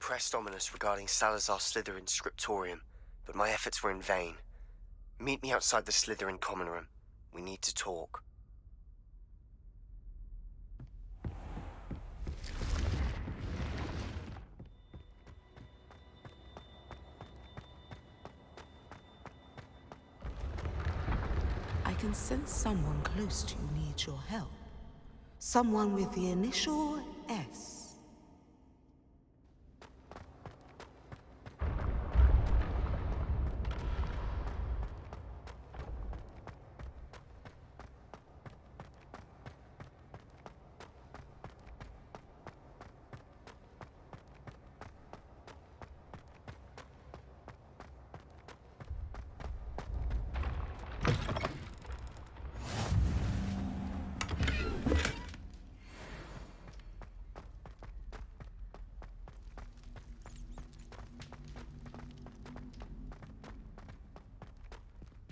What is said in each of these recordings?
pressed Ominous regarding Salazar Slytherin's Scriptorium, but my efforts were in vain. Meet me outside the Slytherin common room. We need to talk. I can sense someone close to you needs your help. Someone with the initial S.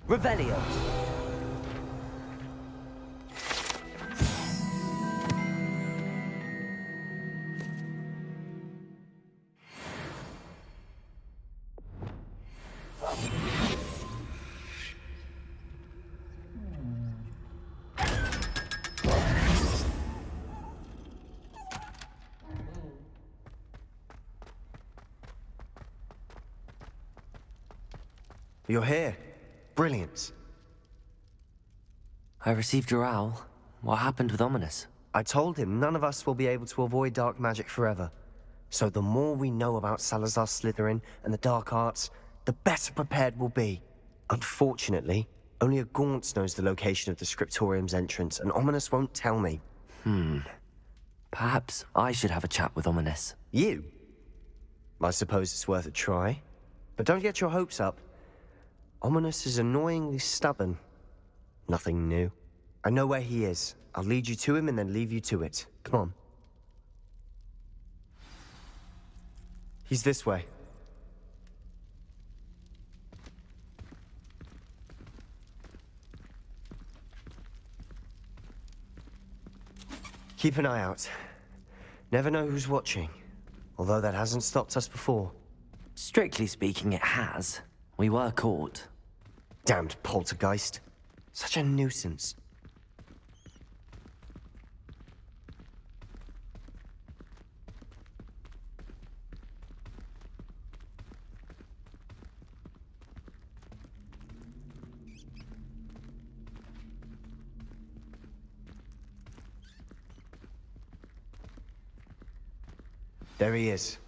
Revelio. You're here. Brilliant. I received your owl. What happened with Ominous? I told him none of us will be able to avoid dark magic forever. So the more we know about Salazar Slytherin and the dark arts, the better prepared we'll be. Unfortunately, only a Gaunt knows the location of the Scriptorium's entrance, and Ominous won't tell me. Perhaps I should have a chat with Ominous. You? I suppose it's worth a try. But don't get your hopes up. Ominous is annoyingly stubborn. Nothing new. I know where he is. I'll lead you to him and then leave you to it. Come on. He's this way. Keep an eye out. Never know who's watching. Although that hasn't stopped us before. Strictly speaking, it has. We were caught. Damned poltergeist. Such a nuisance. There he is.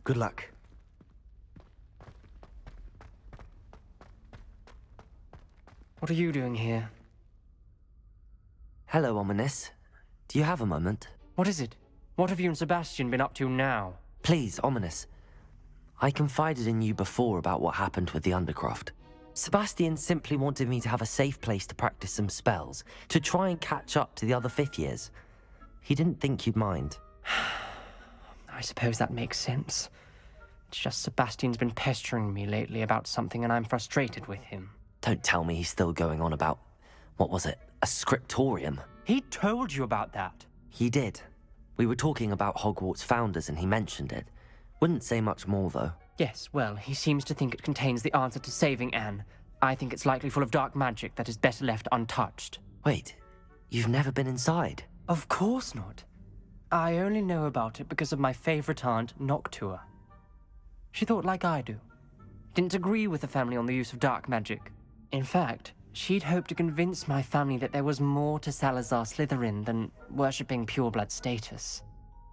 Good luck. What are you doing here? Hello, Ominous. Do you have a moment? What is it? What have you and Sebastian been up to now? Please, Ominous. I confided in you before about what happened with the Undercroft. Sebastian simply wanted me to have a safe place to practice some spells, to try and catch up to the other fifth years. He didn't think you'd mind. I suppose that makes sense. It's just Sebastian's been pestering me lately about something and I'm frustrated with him. Don't tell me he's still going on about, what was it, a Scriptorium? He told you about that? He did. We were talking about Hogwarts founders and he mentioned it. Wouldn't say much more, though. Yes, well, he seems to think it contains the answer to saving Anne. I think it's likely full of dark magic that is better left untouched. Wait, you've never been inside? Of course not. I only know about it because of my favorite aunt, Noctua. She thought like I do. Didn't agree with the family on the use of dark magic. In fact, she'd hoped to convince my family that there was more to Salazar Slytherin than worshipping pureblood status.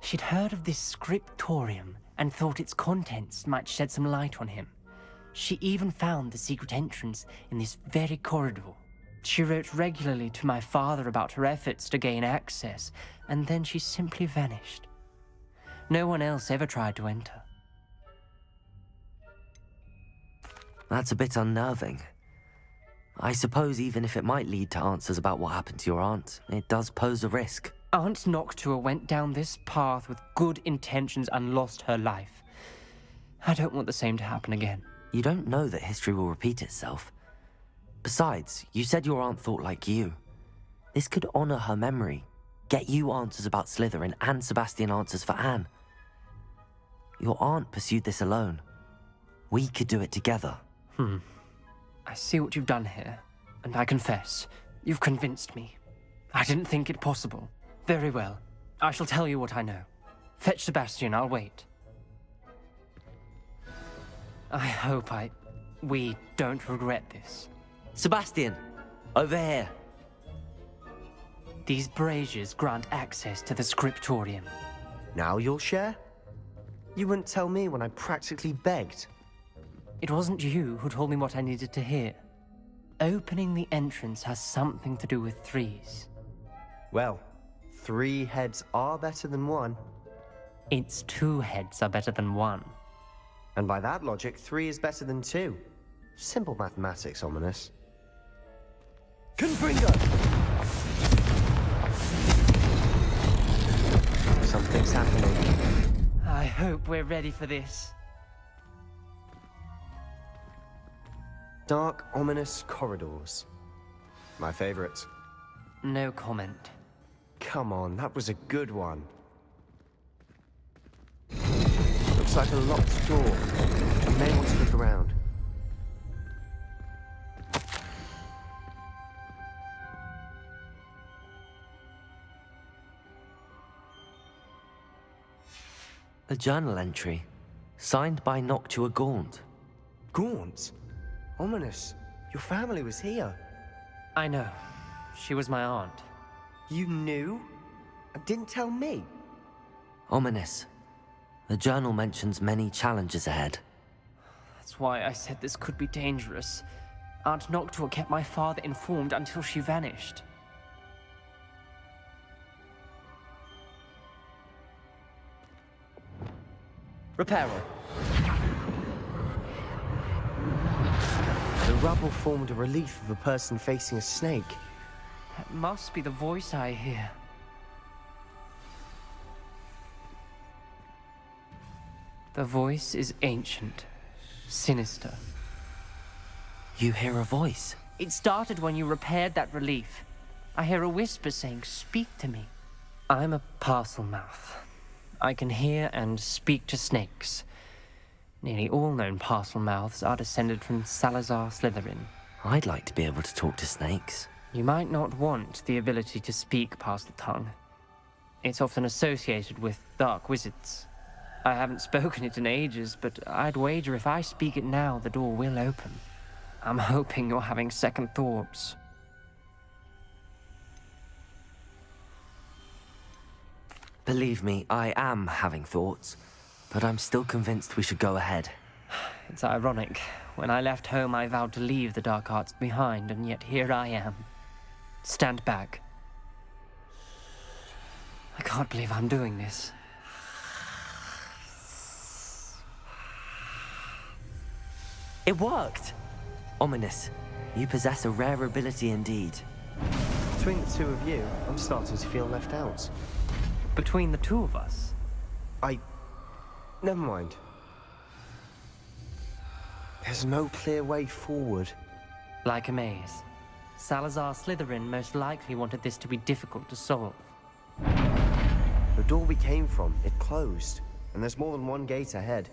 She'd heard of this Scriptorium and thought its contents might shed some light on him. She even found the secret entrance in this very corridor. She wrote regularly to my father about her efforts to gain access, and then she simply vanished. No one else ever tried to enter. That's a bit unnerving. I suppose even if it might lead to answers about what happened to your aunt, it does pose a risk. Aunt Noctua went down this path with good intentions and lost her life. I don't want the same to happen again. You don't know that history will repeat itself. Besides, you said your aunt thought like you. This could honor her memory, get you answers about Slytherin, and Sebastian answers for Anne. Your aunt pursued this alone. We could do it together. I see what you've done here, and I confess, you've convinced me. I didn't think it possible. Very well. I shall tell you what I know. Fetch Sebastian, I'll wait. I hope we don't regret this. Sebastian! Over here! These braziers grant access to the Scriptorium. Now you'll share? You wouldn't tell me when I practically begged. It wasn't you who told me what I needed to hear. Opening the entrance has something to do with threes. Well, 3 heads are better than 1. It's 2 heads are better than 1. And by that logic, 3 is better than 2. Simple mathematics, Ominous. Confringo! Something's happening. I hope we're ready for this. Dark, ominous corridors. My favorite. No comment. Come on, that was a good one. Looks like a locked door. You may want to look around. A journal entry, signed by Noctua Gaunt. Gaunt? Ominous. Your family was here. I know. She was my aunt. You knew? And didn't tell me? Ominous. The journal mentions many challenges ahead. That's why I said this could be dangerous. Aunt Noctua kept my father informed until she vanished. Reparo. The rubble formed a relief of a person facing a snake. That must be the voice I hear. The voice is ancient, sinister. You hear a voice. It started when you repaired that relief. I hear a whisper saying, "Speak to me." I'm a parcel mouth. I can hear and speak to snakes. Nearly all known parcel mouths are descended from Salazar Slytherin. I'd like to be able to talk to snakes. You might not want the ability to speak parcel tongue. It's often associated with dark wizards. I haven't spoken it in ages, but I'd wager if I speak it now, the door will open. I'm hoping you're having second thoughts. Believe me, I am having thoughts, but I'm still convinced we should go ahead. It's ironic. When I left home, I vowed to leave the dark arts behind, and yet here I am. Stand back. I can't believe I'm doing this. It worked! Ominous, you possess a rare ability indeed. Between the two of you, I'm starting to feel left out. Between the two of us? Never mind. There's no clear way forward. Like a maze. Salazar Slytherin most likely wanted this to be difficult to solve. The door we came from, it closed. And there's more than one gate ahead.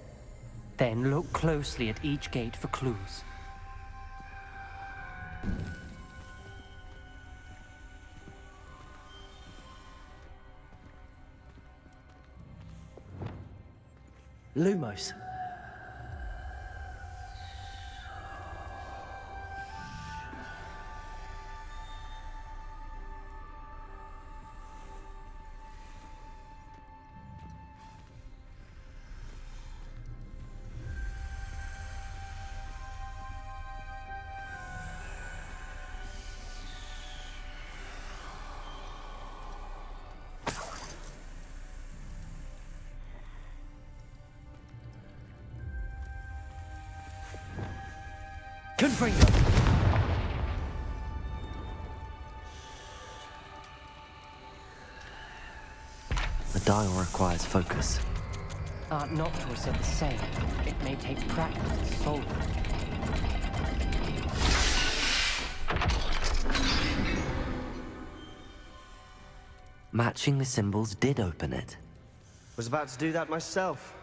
Then look closely at each gate for clues. Lumos. Confringo! The dial requires focus. Aunt Noctua said the same. It may take practice to solve it. Matching the symbols did open it. Was about to do that myself.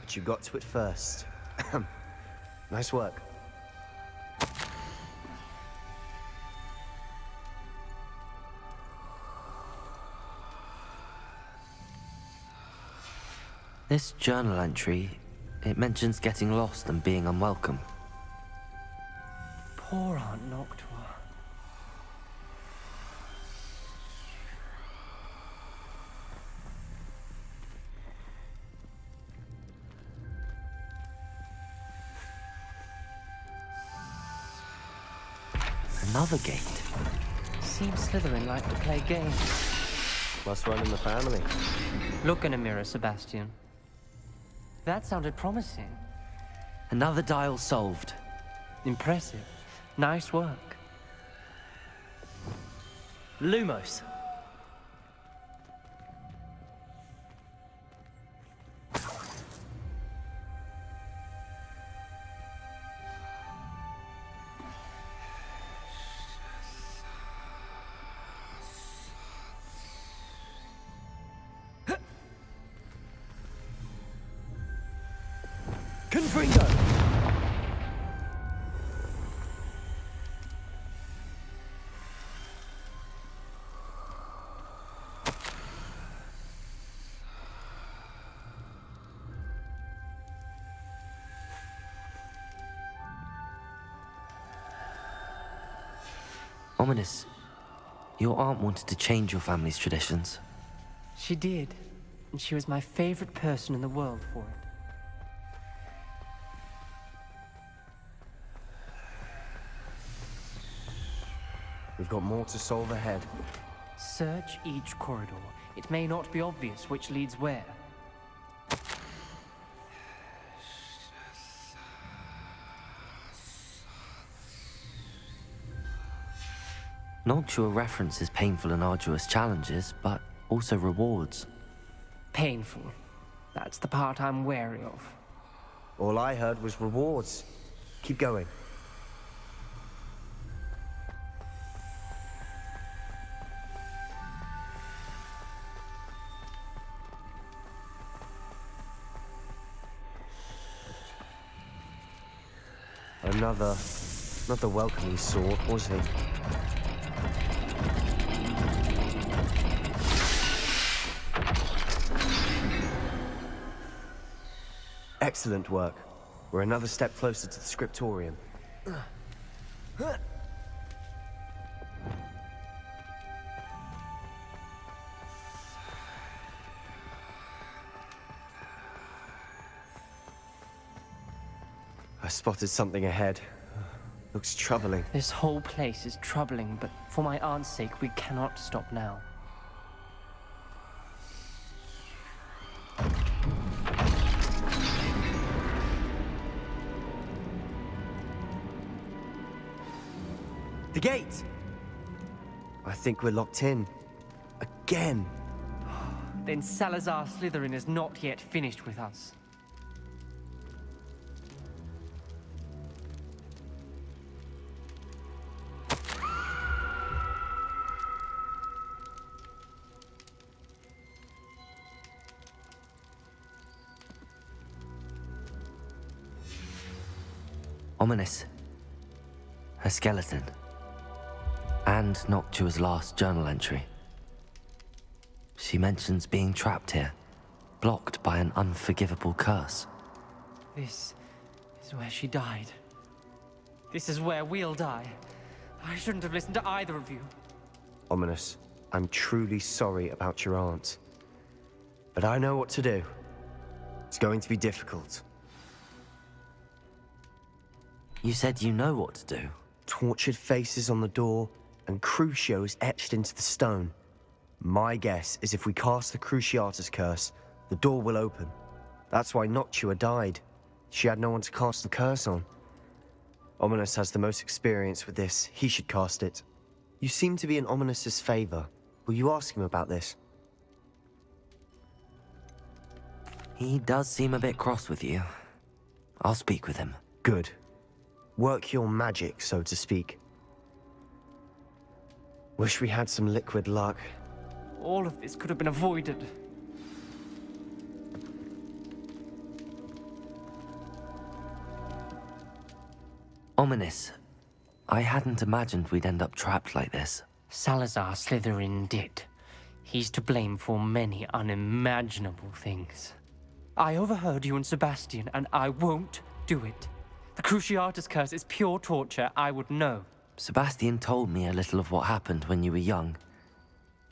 but you got to it first. Nice work. This journal entry, it mentions getting lost and being unwelcome. Poor Aunt Noctua. Another gate. Seems Slytherin like to play games. Must run in the family. Look in a mirror, Sebastian. That sounded promising. Another dial solved. Impressive. Nice work. Lumos. Confringo! Ominous. Your aunt wanted to change your family's traditions. She did. And she was my favorite person in the world for it. We've got more to solve ahead. Search each corridor. It may not be obvious which leads where. Noctua references painful and arduous challenges, but also rewards. Painful. That's the part I'm wary of. All I heard was rewards. Keep going. Not the welcoming sort, was he? Excellent work. We're another step closer to the Scriptorium. I spotted something ahead. Looks troubling. This whole place is troubling, but for my aunt's sake, we cannot stop now. The gate! I think we're locked in. Again. Then Salazar Slytherin is not yet finished with us. Ominous. Her skeleton. And Noctua's last journal entry. She mentions being trapped here, blocked by an unforgivable curse. This is where she died. This is where we'll die. I shouldn't have listened to either of you. Ominous, I'm truly sorry about your aunt. But I know what to do. It's going to be difficult. You said you know what to do. Tortured faces on the door, and Crucio is etched into the stone. My guess is if we cast the Cruciatus curse, the door will open. That's why Noctua died. She had no one to cast the curse on. Ominous has the most experience with this. He should cast it. You seem to be in Ominous's favor. Will you ask him about this? He does seem a bit cross with you. I'll speak with him. Good. Work your magic, so to speak. Wish we had some liquid luck. All of this could have been avoided. Ominous. I hadn't imagined we'd end up trapped like this. Salazar Slytherin did. He's to blame for many unimaginable things. I overheard you and Sebastian, and I won't do it. The Cruciatus curse is pure torture, I would know. Sebastian told me a little of what happened when you were young.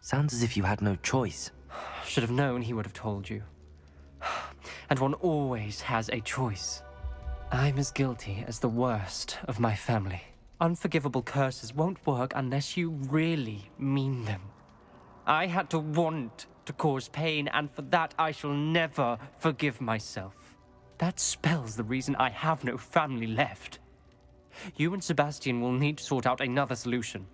Sounds as if you had no choice. Should have known he would have told you. And one always has a choice. I'm as guilty as the worst of my family. Unforgivable curses won't work unless you really mean them. I had to want to cause pain, and for that I shall never forgive myself. That spells the reason I have no family left. You and Sebastian will need to sort out another solution.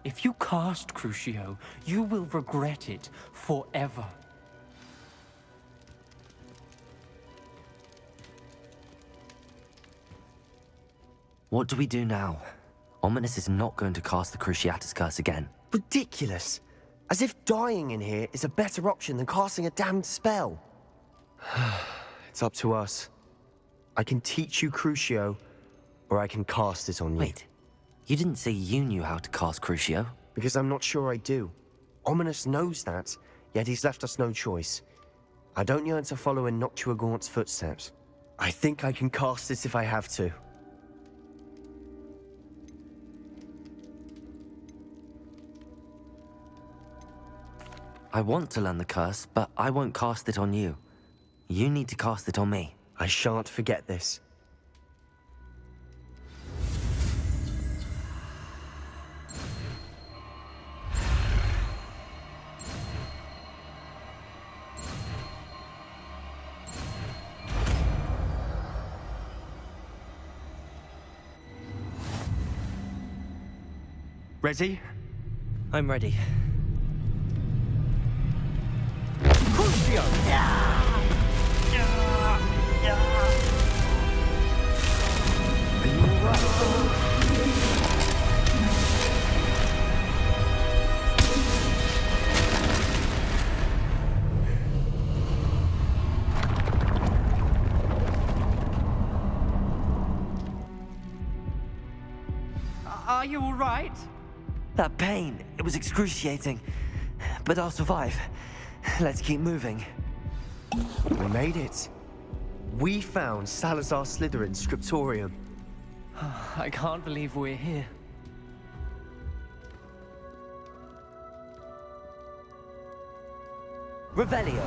If you cast Crucio, you will regret it forever. What do we do now? Ominous is not going to cast the Cruciatus curse again. Ridiculous! As if dying in here is a better option than casting a damned spell. It's up to us. I can teach you Crucio, or I can cast it on you. Wait, you didn't say you knew how to cast Crucio? Because I'm not sure I do. Ominous knows that, yet he's left us no choice. I don't yearn to follow in Noctua Gaunt's footsteps. I think I can cast it if I have to. I want to learn the curse, but I won't cast it on you. You need to cast it on me. I shan't forget this. Ready? I'm ready. Crucio! Are you all right? That pain, it was excruciating. But I'll survive. Let's keep moving. We made it. We found Salazar Slytherin's Scriptorium. I can't believe we're here. Revelio.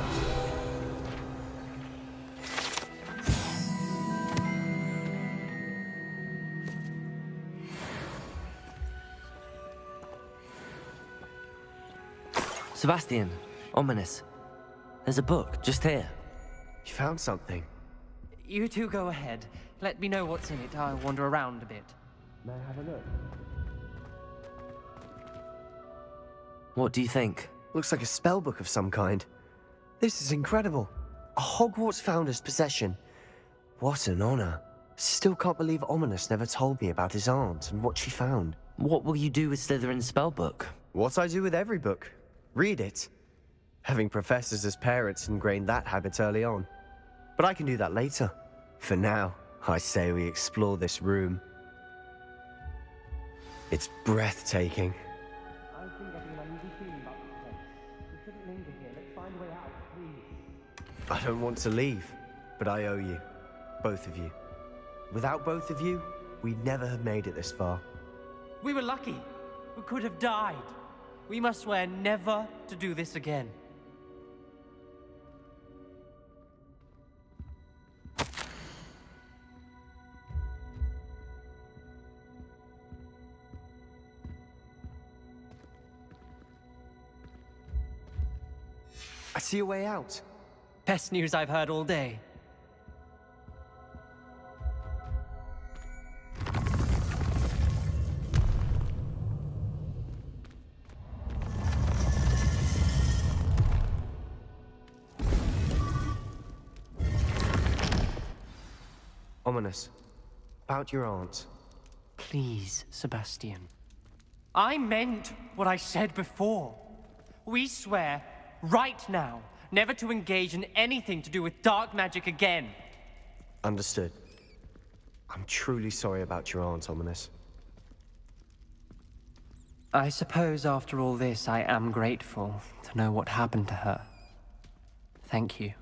Sebastian, Ominous. There's a book just here. You found something. You two go ahead. Let me know what's in it. I'll wander around a bit. May I have a look? What do you think? Looks like a spell book of some kind. This is incredible. A Hogwarts founder's possession. What an honor. Still can't believe Ominous never told me about his aunt and what she found. What will you do with Slytherin's spellbook? What I do with every book. Read it. Having professors as parents ingrained that habit early on. But I can do that later. For now, I say we explore this room. It's breathtaking. I think I have an uneasy feeling about this place. We shouldn't linger here. Let's find a way out, please. I don't want to leave, but I owe you. Both of you. Without both of you, we'd never have made it this far. We were lucky. We could have died. We must swear never to do this again. I see a way out. Best news I've heard all day. Ominous. About your aunt. Please, Sebastian. I meant what I said before. We swear, right now, never to engage in anything to do with dark magic again. Understood. I'm truly sorry about your aunt, Ominous. I suppose after all this, I am grateful to know what happened to her. Thank you.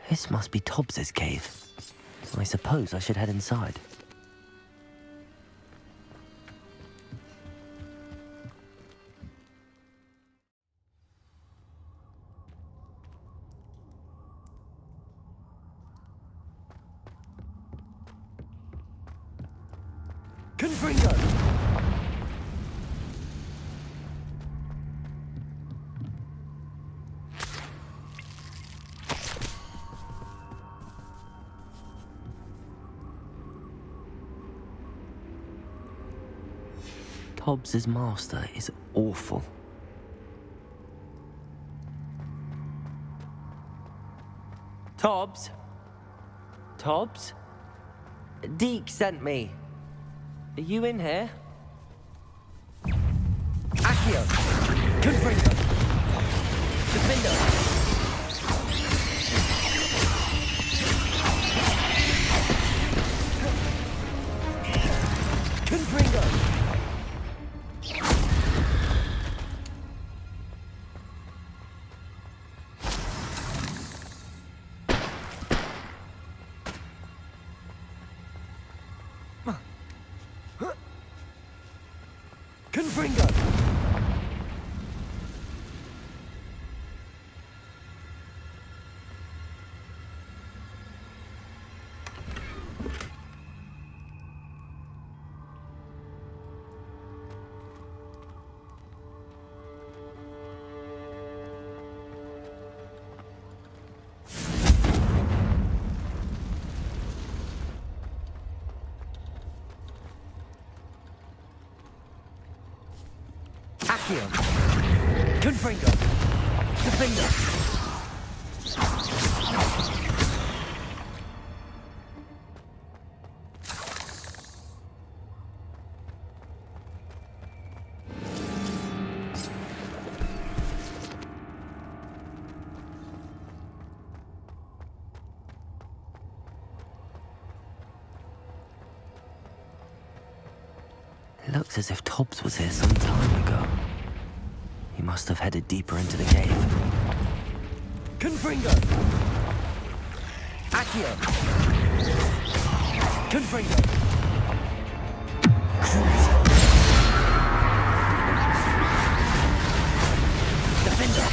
This must be Tobbs's cave. I suppose I should head inside. Confringo! Tobbs's master is awful. Tobbs? Tobbs? Deek sent me. Are you in here? Accio! Confringo! Defender! Confringo! Confringo! Accio! Confringo! Defender! It looks as if Tobbs was here some time ago. He must have headed deeper into the cave. Confringo! Accio! Confringo! Crucio! Defender!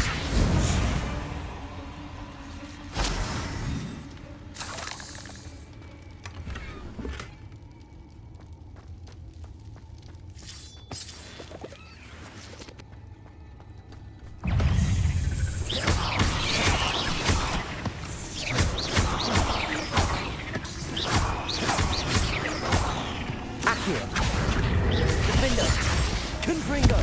Defender! Confringo!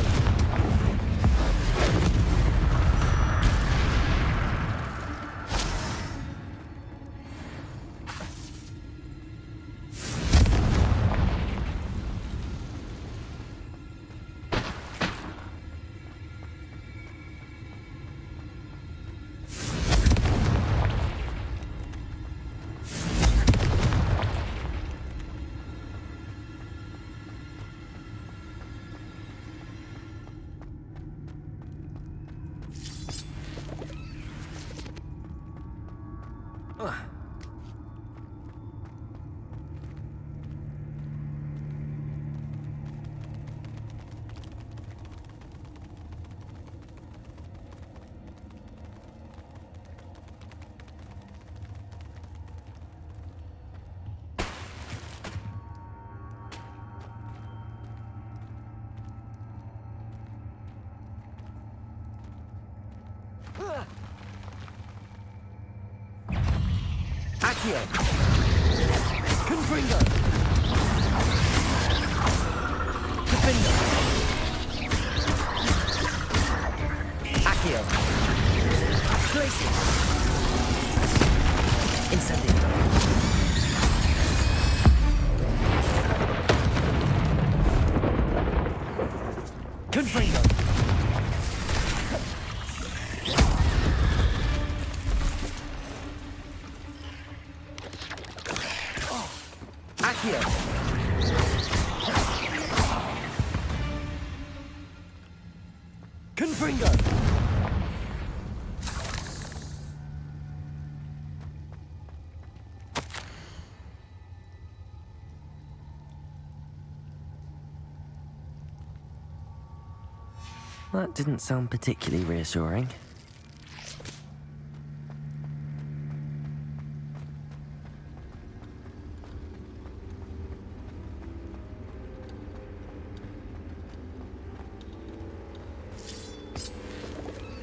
Accio! Confringo! Defender! Accio! Glacier! Incendio! Confringo! Accio! Confringo! That didn't sound particularly reassuring.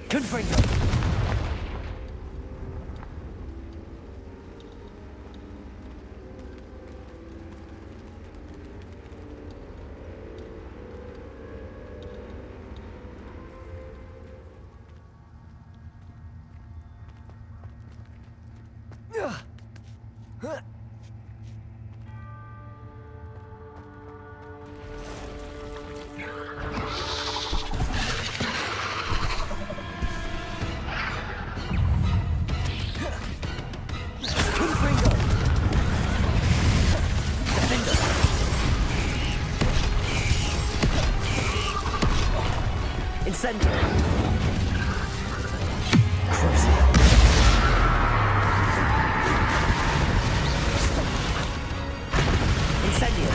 Confringo! Incendio! Crucio! Incendio!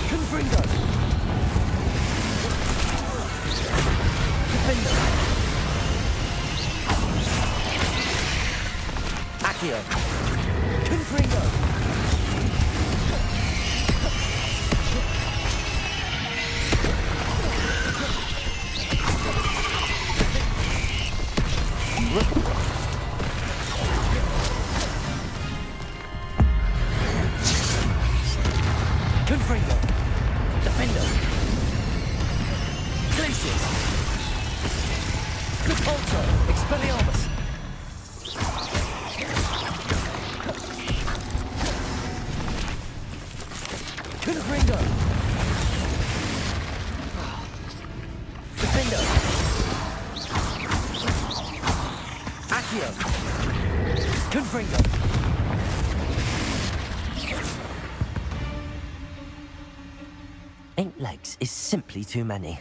Confringo! Defender! Accio! Confringo! Confringo! Defender! Glaciers! Crucio! Expelliarmus! Confringo! Defender! Accio! Confringo! 8 legs is simply too many.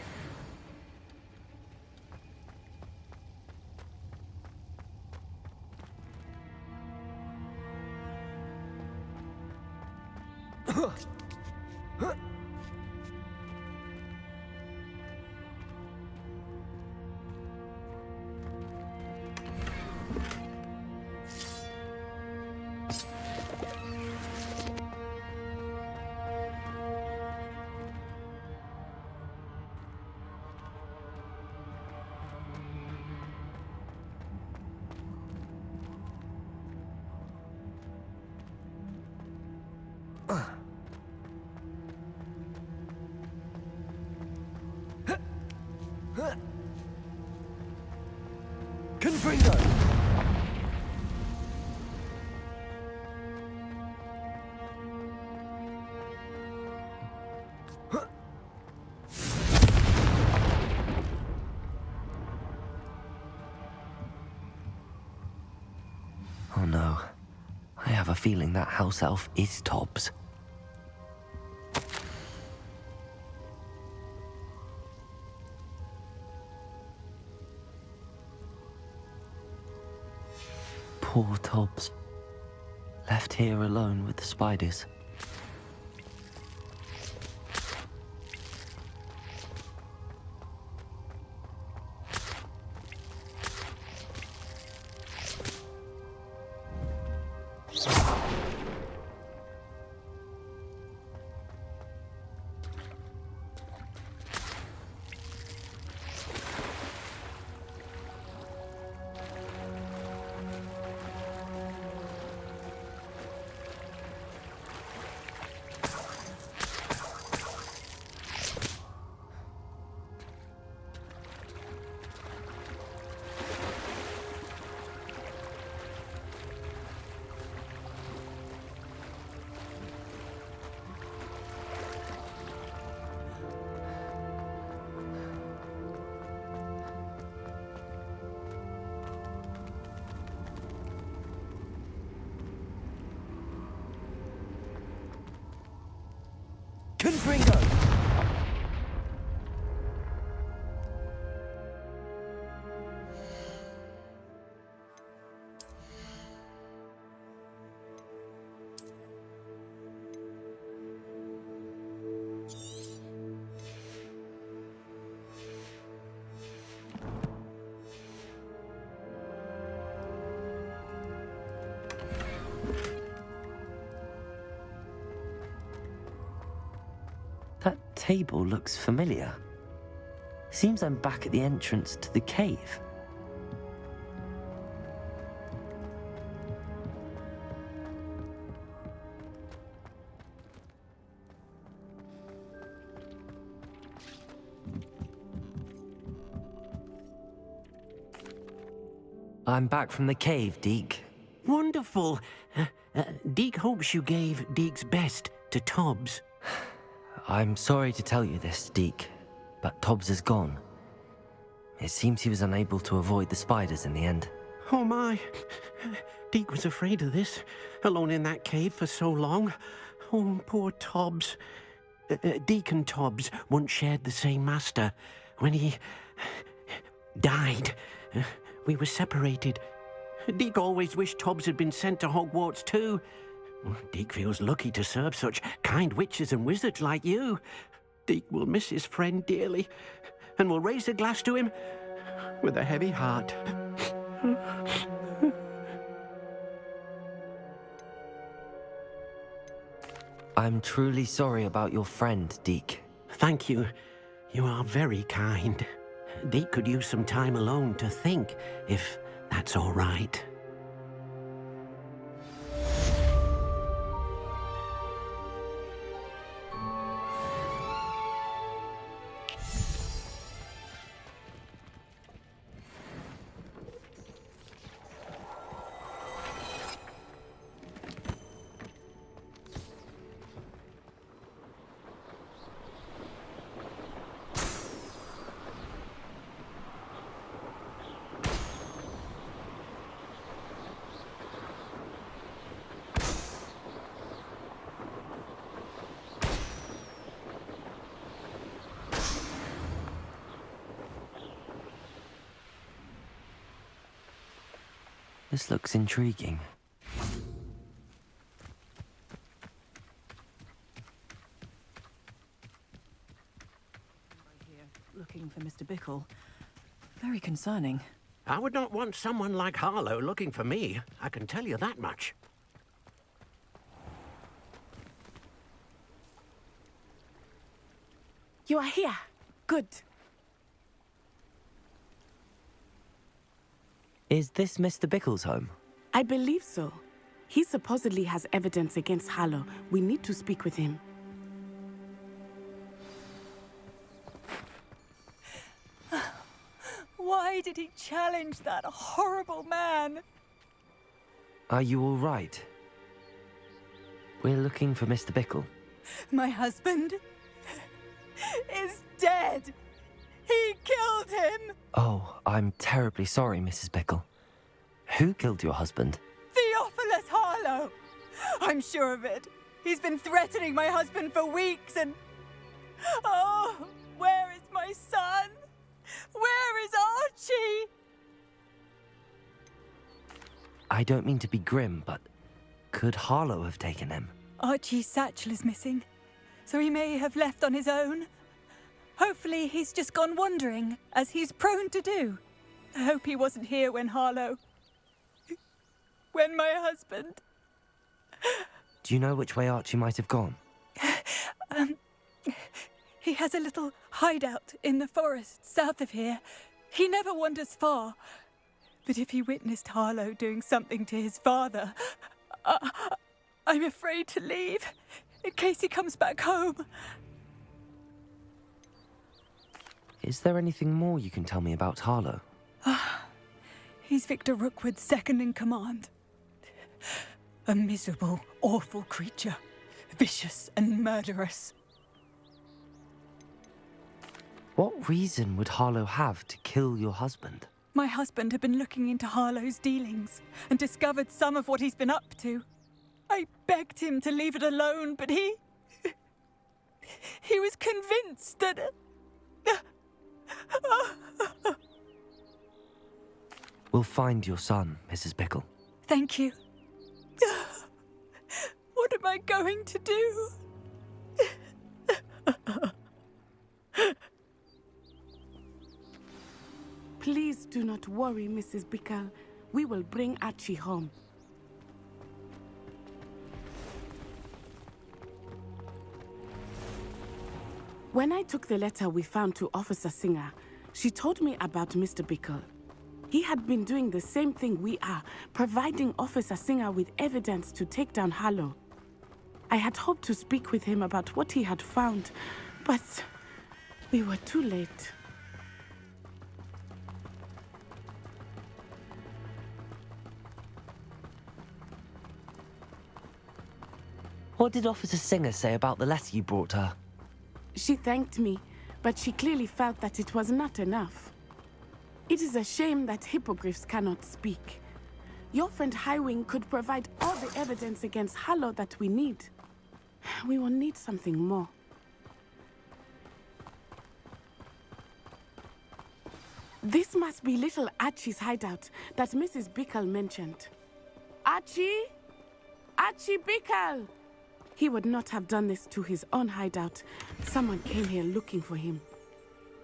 Confringo! Oh no. I have a feeling that house elf is Tobbs. Poor Tobbs. Left here alone with the spiders. Confringo! That table looks familiar. Seems I'm back at the entrance to the cave. I'm back from the cave, Deek. Wonderful. Deek hopes you gave Deek's best to Tobbs. I'm sorry to tell you this, Deek, but Tobbs is gone. It seems he was unable to avoid the spiders in the end. Oh my. Deek was afraid of this, alone in that cave for so long. Oh, poor Tobbs. Deek and Tobbs once shared the same master. When he died, we were separated. Deek always wished Tobbs had been sent to Hogwarts too. Deek feels lucky to serve such kind witches and wizards like you. Deek will miss his friend dearly, and will raise a glass to him with a heavy heart. I'm truly sorry about your friend, Deek. Thank you. You are very kind. Deek could use some time alone to think, if that's all right. This looks intriguing. Looking for Mr. Bickle. Very concerning. I would not want someone like Harlow looking for me. I can tell you that much. You are here. Good. Is this Mr. Bickle's home? I believe so. He supposedly has evidence against Harlow. We need to speak with him. Why did he challenge that horrible man? Are you all right? We're looking for Mr. Bickle. My husband is dead. He killed him. Oh, I'm terribly sorry, Mrs. Bickle. Who killed your husband? Theophilus Harlow. I'm sure of it. He's been threatening my husband for weeks and... Oh, where is my son? Where is Archie? I don't mean to be grim, but could Harlow have taken him? Archie's satchel is missing, so he may have left on his own. Hopefully he's just gone wandering, as he's prone to do. I hope he wasn't here when when my husband... Do you know which way Archie might have gone? He has a little hideout in the forest south of here. He never wanders far. But if he witnessed Harlow doing something to his father, I'm afraid to leave, in case he comes back home. Is there anything more you can tell me about Harlow? He's Victor Rookwood's second in command. A miserable, awful creature. Vicious and murderous. What reason would Harlow have to kill your husband? My husband had been looking into Harlow's dealings and discovered some of what he's been up to. I begged him to leave it alone, but he was convinced that... We'll find your son, Mrs. Bickle. Thank you. What am I going to do? Please do not worry, Mrs. Bickle. We will bring Archie home. When I took the letter we found to Officer Singer, she told me about Mr. Bickle. He had been doing the same thing we are, providing Officer Singer with evidence to take down Harlow. I had hoped to speak with him about what he had found, but we were too late. What did Officer Singer say about the letter you brought her? She thanked me, but she clearly felt that it was not enough. It is a shame that hippogriffs cannot speak. Your friend Highwing could provide all the evidence against Harlow that we need. We will need something more. This must be little Archie's hideout that Mrs. Bickle mentioned. Archie? Archie Bickle! He would not have done this to his own hideout. Someone came here looking for him.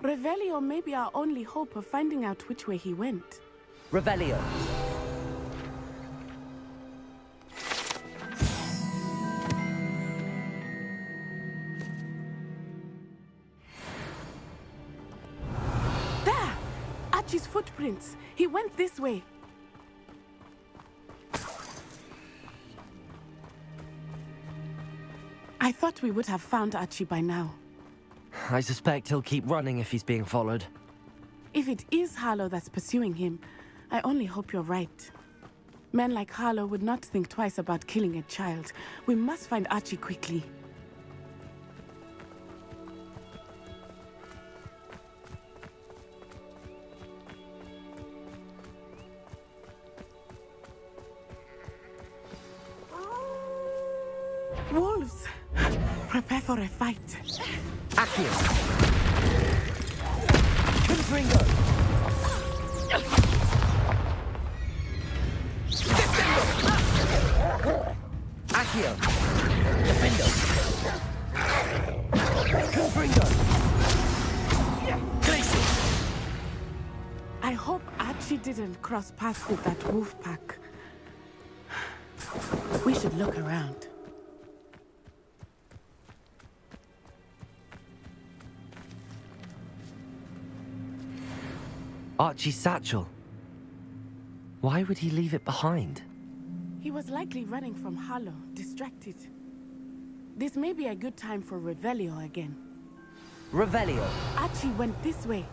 Revelio may be our only hope of finding out which way he went. Revelio. There! Archie's footprints. He went this way. I thought we would have found Archie by now. I suspect he'll keep running if he's being followed. If it is Harlow that's pursuing him, I only hope you're right. Men like Harlow would not think twice about killing a child. We must find Archie quickly. Wolves! Prepare for a fight. Accio! Confringo! Accio! Defendo! Confringo! Glacius! I hope Archie didn't cross paths with that wolf pack. We should look around. Archie's satchel. Why would he leave it behind? He was likely running from Harlow, distracted. This may be a good time for Revelio again. Revelio. Archie went this way.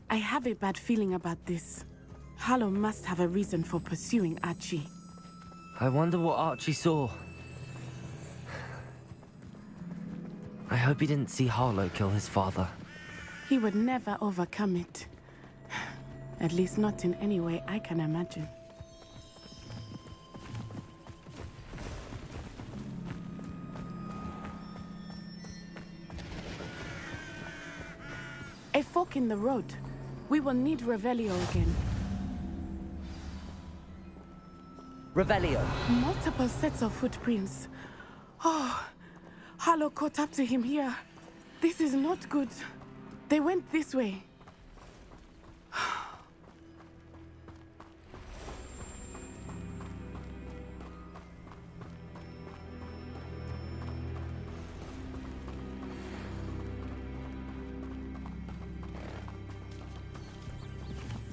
I have a bad feeling about this. Harlow must have a reason for pursuing Archie. I wonder what Archie saw. I hope he didn't see Harlow kill his father. He would never overcome it. At least not in any way I can imagine. A fork in the road. We will need Revelio again. Revelio. Multiple sets of footprints. Oh, Harlow caught up to him here. This is not good. They went this way.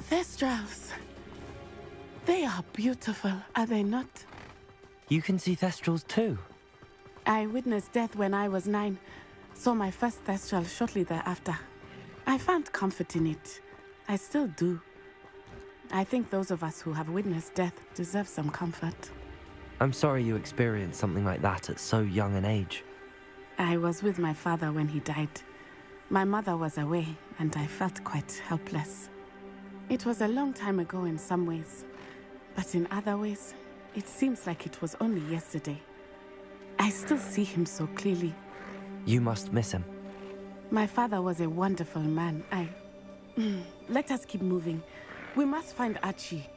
Thestrals. They are beautiful, are they not? You can see Thestrals too. I witnessed death when I was 9. Saw my first Thestral shortly thereafter. I found comfort in it. I still do. I think those of us who have witnessed death deserve some comfort. I'm sorry you experienced something like that at so young an age. I was with my father when he died. My mother was away, and I felt quite helpless. It was a long time ago in some ways, but in other ways, it seems like it was only yesterday. I still see him so clearly. You must miss him. My father was a wonderful man. Let us keep moving. We must find Archie.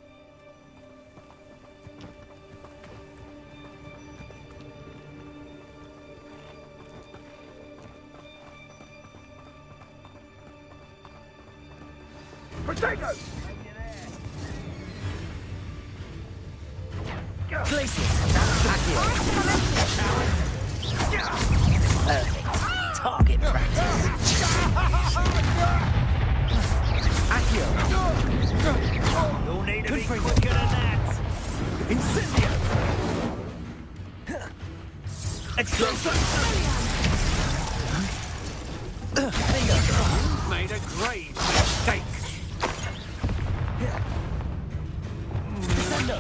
Potato! Target practice. Accio. You'll need to be quicker than that. Incendio. Explosion! Made a grave mistake. Sendo.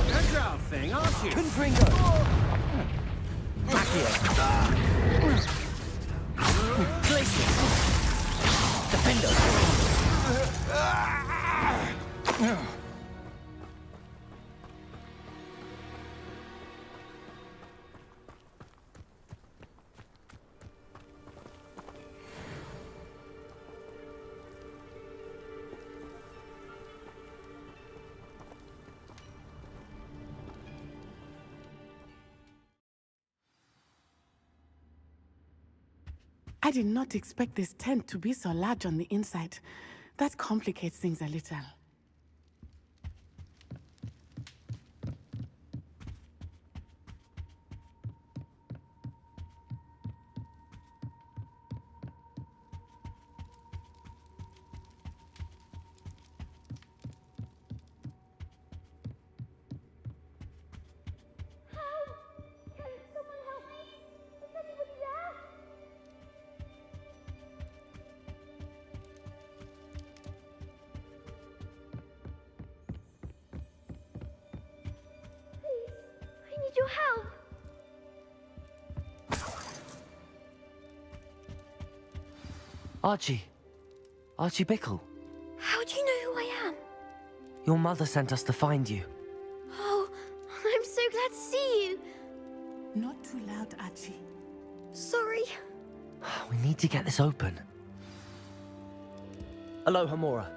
That's our thing, aren't you? Confringo. Accio. Glacier. Defender. I did not expect this tent to be so large on the inside. That complicates things a little. Your help. Archie. Archie Bickle. How do you know who I am? Your mother sent us to find you. Oh, I'm so glad to see you. Not too loud, Archie. Sorry. We need to get this open. Aloha, Mora.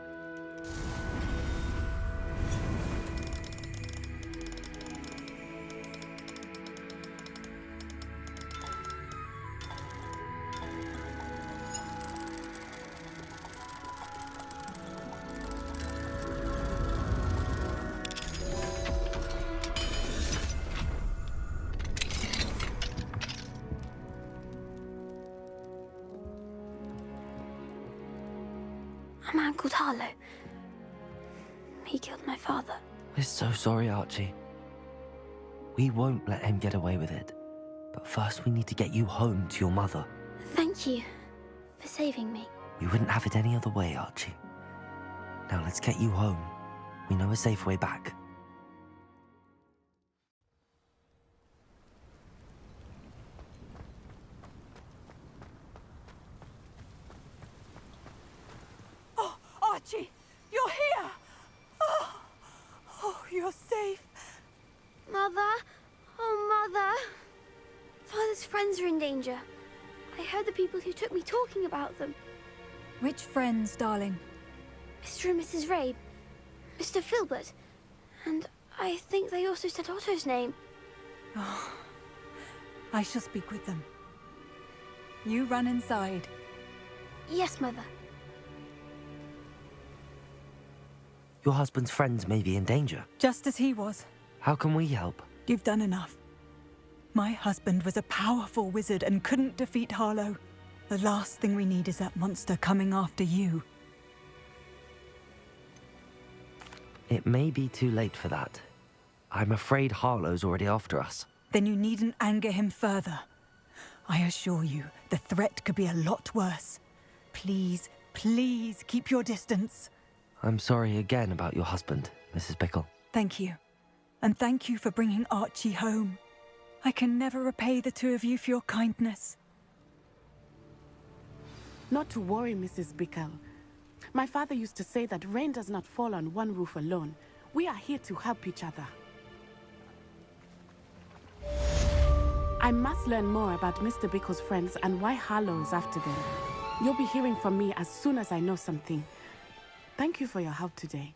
A man called Harlow. He killed my father. We're so sorry, Archie. We won't let him get away with it. But first we need to get you home to your mother. Thank you for saving me. We wouldn't have it any other way, Archie. Now let's get you home. We know a safe way back. Oh, Archie, you're here! Oh, you're safe. Mother? Oh, Mother. Father's friends are in danger. I heard the people who took me talking about them. Which friends, darling? Mr. and Mrs. Ray, Mr. Filbert, and I think they also said Otto's name. Oh, I shall speak with them. You run inside. Yes, Mother. Your husband's friends may be in danger. Just as he was. How can we help? You've done enough. My husband was a powerful wizard and couldn't defeat Harlow. The last thing we need is that monster coming after you. It may be too late for that. I'm afraid Harlow's already after us. Then you needn't anger him further. I assure you, the threat could be a lot worse. Please, please keep your distance. I'm sorry again about your husband, Mrs. Bickle. Thank you. And thank you for bringing Archie home. I can never repay the two of you for your kindness. Not to worry, Mrs. Bickle. My father used to say that rain does not fall on one roof alone. We are here to help each other. I must learn more about Mr. Bickle's friends and why Harlow is after them. You'll be hearing from me as soon as I know something. Thank you for your help today.